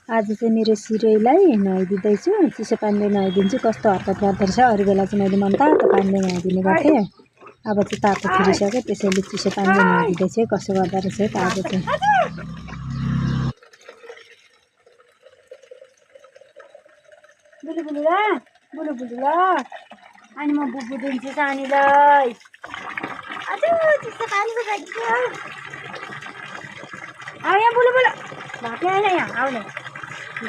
आज चाहिँ मेरो सिरैलाई नुहाइदिँदैछु। चिसो पानीले नुहाइदिन्छु। कस्तो हरकत गर्दो रहेछ। अरू बेला चाहिँ मैले मन तातो पानीले नुहाइदिने गर्थेँ। अब चाहिँ तातो फिरिसक्यो, त्यसैले चिसो पानीले नुहाइदिँदैछु। कसो गर्दो रहेछ त आज चाहिँ। बुलु ल, बुलु ल। अनि म बुबु दिन्छु सानीलाई। चिसो पानी पो खाइदियो। आऊ यहाँ बुलु भाग्ने होइन यहाँ आउने। ल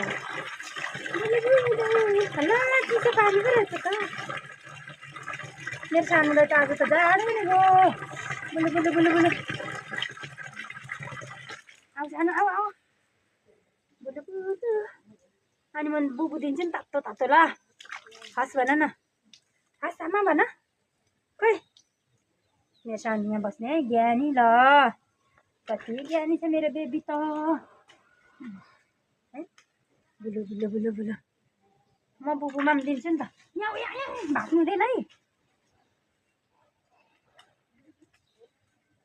चिसो पानी पो रहेछ त। मेरो सानोलाई त आज त जाडो नि गयो। बुलु आऊ सानो आऊ आऊ बुलु। अनि म बुबु दिन्छु नि तातो तातो ल। हस् भन न, हस् आमा भन। खोइ मेरो सानो यहाँ बस्ने है ज्ञानी ल। कति ज्ञानी छ मेरो बेबी त है। बुलु म बुबुमा पनि दिन्छु नि त। यहाँ भाग्नु हुँदैन है।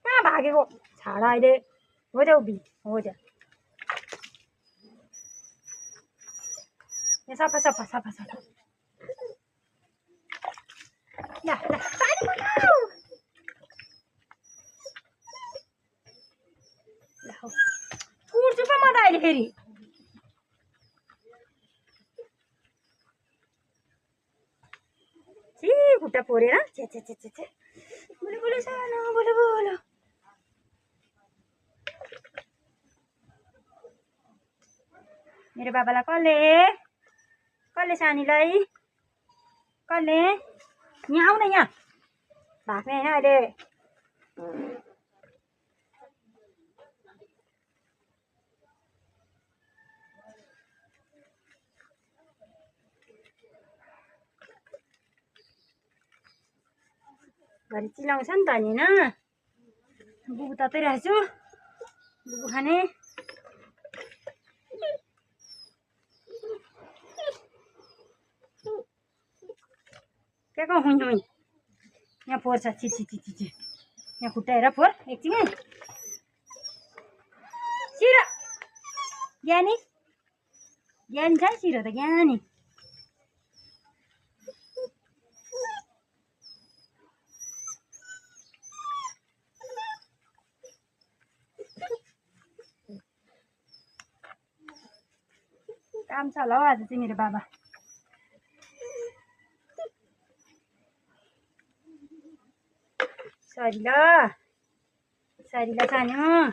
कहाँ भागेको छाडा अहिले। हो जा उभि हो जा। यहाँ सफा ल पानी पकाऊ। कुर्छु पो म त अहिले फेरि। खुट्टा पोरेर छे बुलु सानो बुलु। मेरो बाबालाई कसले सानीलाई कसले यहाँ आऊ न यहाँ भाग्ने होइन अहिले। घरि चिलाउँछ नि त नि होइन। बुबु तताइरहेको छु। बुबु खाने के को हुँ यहाँ फोर्छ। छि यहाँ खुट्टा हेर फोर एकछिन। सिरो ज्ञानी छ सिरो त ज्ञानी। काम छ होला हौ आज चाहिँ मेरो बाबा। सरी ल सानो।